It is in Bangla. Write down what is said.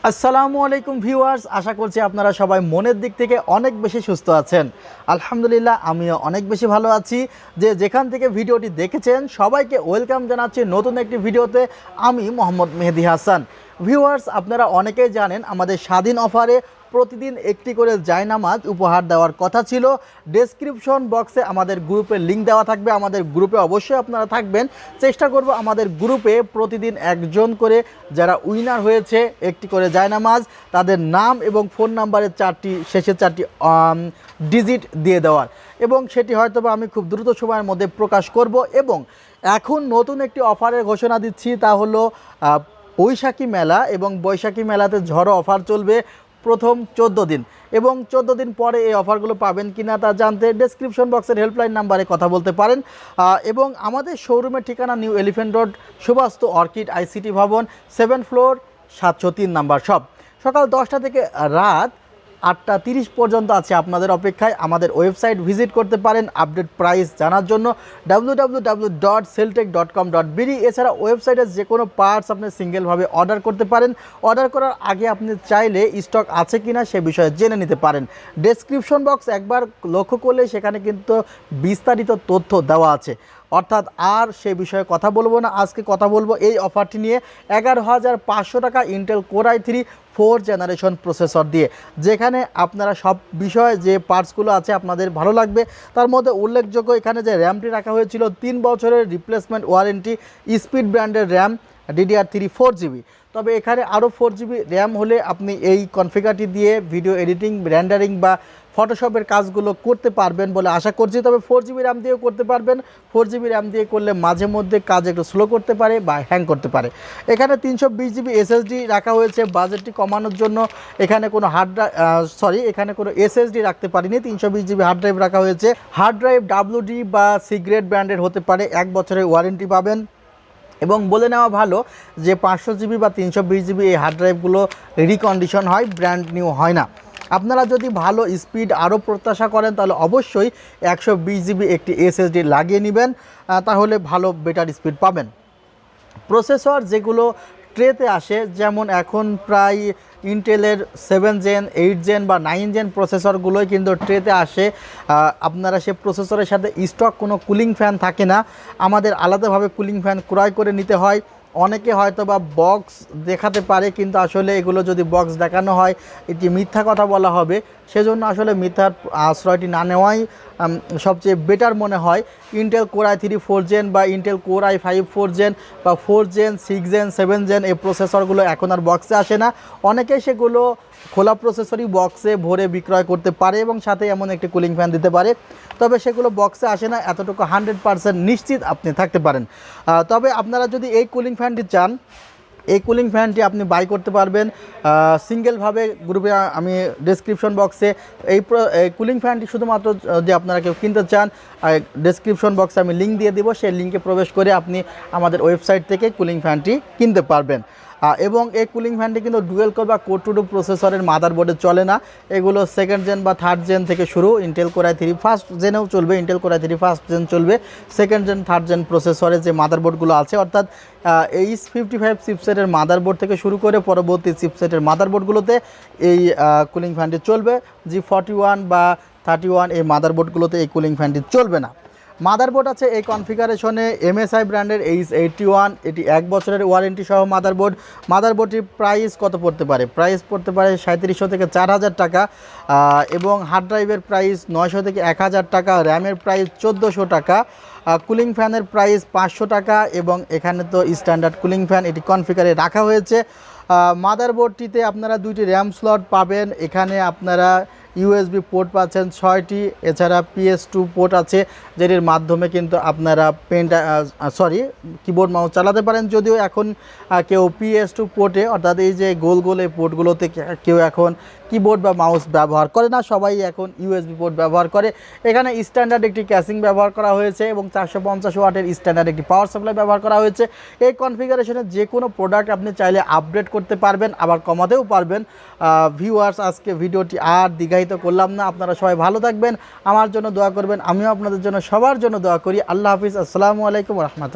আসসালামু আলাইকুম ভিউয়ার্স, আশা করছি আপনারা সবাই মনের দিক থেকে অনেক বেশি সুস্থ আছেন। আলহামদুলিল্লাহ, আমিও অনেক বেশি ভালো আছি। যেখান থেকে ভিডিওটি দেখেছেন সবাইকে ওয়েলকাম জানাচ্ছি নতুন একটি ভিডিওতে। আমি মোহাম্মদ মেহেদি হাসান। ভিউয়ার্স, আপনারা অনেকেই জানেন আমাদের স্বাধীন অফারে প্রতিদিন একটি করে জায়নামাজ উপহার দেওয়ার কথা ছিল। ডেসক্রিপশন বক্সে আমাদের গ্রুপের লিঙ্ক দেওয়া থাকবে, আমাদের গ্রুপে অবশ্যই আপনারা থাকবেন। চেষ্টা করব আমাদের গ্রুপে প্রতিদিন একজন করে যারা উইনার হয়েছে একটি করে জায়নামাজ, তাদের নাম এবং ফোন নাম্বারের শেষের চারটি ডিজিট দিয়ে দেওয়ার, এবং সেটি হয়তো আমি খুব দ্রুত সময়ের মধ্যে প্রকাশ করব। এবং এখন নতুন একটি অফারের ঘোষণা দিচ্ছি, তা হলো বৈশাখী মেলা, এবং বৈশাখী মেলাতে ঝড়ো অফার চলবে প্রথম 14 দিন, এবং 14 দিন পরে এই অফারগুলো পাবেন কিনা তা জানতে ডেসক্রিপশন বক্সের হেল্পলাইন নাম্বারে কথা বলতে পারেন। এবং আমাদের শোরুমের ঠিকানা new elephant road, Suvastu orchid ICT ভবন, 7 ফ্লোর, 703 নাম্বার শপ। সকাল 10টা থেকে রাত 8টা 30 পর্যন্ত আছে আপনাদের অপেক্ষায়। আমাদের ওয়েবসাইট ভিজিট করতে পারেন আপডেট প্রাইস জানার জন্য www.seltech.com.bd। এছাড়া ওয়েবসাইটে যে কোনো পার্টস আপনি সিঙ্গেলভাবে অর্ডার করতে পারেন। অর্ডার করার আগে আপনি চাইলে স্টক আছে কিনা সে বিষয়ে জেনে নিতে পারেন। ডেসক্রিপশন বক্স একবার লক্ষ্য করলে সেখানে কিন্তু বিস্তারিত তথ্য দেওয়া আছে, অর্থাৎ আর সে বিষয়ে কথা বলবো না। আজকে কথা বলবো এই অফারটি নিয়ে 11,500 টাকা Intel core i3 4th generation processor দিয়ে, যেখানে আপনারা সব বিষয়ে যে পার্টসগুলো আছে আপনাদের ভালো লাগবে। তার মধ্যে উল্লেখযোগ্য এখানে যে র্যামটি রাখা হয়েছিল 3 বছরের রিপ্লেসমেন্ট ওয়ারেন্টি, স্পিড ব্র্যান্ডের র্যাম DDR3 4GB। তবে এখানে আরও 4GB র্যাম হলে আপনি এই কনফিগারটি দিয়ে ভিডিও এডিটিং, রেন্ডারিং বা ফটোশপের কাজগুলো করতে পারবেন বলে আশা করছি। তবে 4GB র্যাম দিয়েও করতে পারবেন। 4GB র্যাম দিয়ে করলে মাঝে মধ্যে কাজ একটু স্লো করতে পারে বা হ্যাং করতে পারে। এখানে 320GB SSD রাখা হয়েছে বাজেটটি কমানোর জন্য। এখানে কোনো এখানে কোনো SSD রাখতে পারিনি, 320GB হার্ড ড্রাইভ রাখা হয়েছে। হার্ড ড্রাইভ WD বা সিগ্রেট ব্র্যান্ডের হতে পারে, 1 বছরের ওয়ারেন্টি পাবেন। এবং বলে নেওয়া ভালো যে 500GB বা 320GB এই হার্ড ড্রাইভগুলো রিকন্ডিশন হয়, ব্র্যান্ড নিউ হয় না। আপনারা যদি ভালো স্পিড আরও প্রত্যাশা করেন তাহলে অবশ্যই 120GB একটি SSD লাগিয়ে নেবেন, তাহলে ভালো বেটার স্পিড পাবেন। প্রসেসর যেগুলো ট্রেতে আসে, যেমন এখন প্রায় ইন্টেলের 7 জেন, 8 জেন বা 9 জেন প্রসেসরগুলোই কিন্তু ট্রেতে আসে। আপনারা সে প্রসেসরের সাথে স্টক কোনো কুলিং ফ্যান থাকে না, আমাদের আলাদাভাবে কুলিং ফ্যান ক্রয় করে নিতে হয়। অনেকে হয়তো বা বক্স দেখাতে পারে, কিন্তু আসলে এগুলো যদি বক্স দেখানো হয় এটি মিথ্যা কথা বলা হবে। সেজন্য আসলে মিথ্যার আশ্রয়টি না নেওয়াই সবচেয়ে বেটার মনে হয়। ইন্টেল কোর i3 4 জেন বা ইন্টেল কোর i5 4 জেন বা 4 জেন, 6 জেন, 7 জেন এই প্রসেসরগুলো এখন আর বক্সে আসে না। অনেকেই সেগুলো খোলা প্রসেসরই বক্সে ভরে বিক্রয় করতে পারে এবং সাথে এমন একটি কুলিং ফ্যান দিতে পারে, তবে সেগুলো বক্সে আসে না, এতটুকু 100% নিশ্চিত আপনি থাকতে পারেন। তবে আপনারা যদি এই কুলিং ফ্যানটি চান, এই কুলিং ফ্যানটি আপনি বাই করতে পারবেন সিঙ্গেলভাবে। গ্রুপে আমি ডেসক্রিপশন বক্সে এই কুলিং ফ্যানটি শুধুমাত্র যদি আপনারা কেউ কিনতে চান, ডেসক্রিপশন বক্সে আমি লিঙ্ক দিয়ে দেবো, সেই লিঙ্কে প্রবেশ করে আপনি আমাদের ওয়েবসাইট থেকে কুলিং ফ্যানটি কিনতে পারবেন। এবং এই কুলিং ফ্যানটি কিন্তু ডুয়েল কোর বা কোর টু ডু প্রসেসরের মাদারবোর্ডে চলে না, এগুলো 2nd জেন বা 3rd জেন থেকে শুরু। ইন্টেল কোর i3 1st জেনেও চলবে, Intel core i3 1st gen চলবে। 2nd জেন 3rd জেন প্রসেসরে যে মাদারবোর্ডগুলো আছে, অর্থাৎ H55 চিপসেটের মাদারবোর্ড থেকে শুরু করে পরবর্তী চিপসেটের মাদারবোর্ডগুলোতে এই কুলিং ফ্যানটি চলবে। G41 বা 31 এই মাদারবোর্ডগুলোতে এই কুলিং ফ্যানটি চলবে না। মাদারবোর্ড আছে এই কনফিগারেশনে MSI ব্র্যান্ডের H81, এটি 1 বছরের ওয়ারেন্টি সহ মাদারবোর্ড। মাদারবোর্ডটির প্রাইস কত পড়তে পারে? প্রাইস পড়তে পারে 3700 থেকে 4000 টাকা, এবং হার্ড ড্রাইভের প্রাইস 900 থেকে 1000 টাকা, র্যামের প্রাইস 1400 টাকা, কুলিং ফ্যানের প্রাইস 500 টাকা। এবং এখানে তো স্ট্যান্ডার্ড কুলিং ফ্যান এটি কনফিগারে রাখা হয়েছে। মাদারবোর্ডটিতে আপনারা 2টি র্যাম স্লট পাবেন, এখানে আপনারা USB পোর্ট পাচ্ছেন 6টি, এছাড়া PS2 পোর্ট আছে, যেটির মাধ্যমে কিন্তু আপনারা কিবোর্ড মাউস চালাতে পারেন। যদিও এখন কেউ PS2 পোর্টে, অর্থাৎ এই যে গোল গোল এই পোর্টগুলোতে কেউ এখন কিবোর্ড বা মাউস ব্যবহার করে না, সবাই এখন USB পোর্ট ব্যবহার করে। এখানে স্ট্যান্ডার্ড একটি ক্যাসিং ব্যবহার করা হয়েছে এবং 450 ওয়াটের স্ট্যান্ডার্ড একটি পাওয়ার সাপ্লাই ব্যবহার করা হয়েছে। এই কনফিগারেশনে যে কোনো প্রোডাক্ট আপনি চাইলে আপগ্রেড করতে পারবেন, আবার কমাতেও পারবেন। ভিউয়ার্স, আজকে ভিডিওটি আর দীর্ঘায়িত করলাম না, আপনারা সবাই ভালো থাকবেন, আমার জন্য দোয়া করবেন, আমিও আপনাদের জন্য সবার জন্য দোয়া করি। আল্লাহ হাফিজ, আসসালামু আলাইকুম ওয়া রাহমাতুল্লাহ।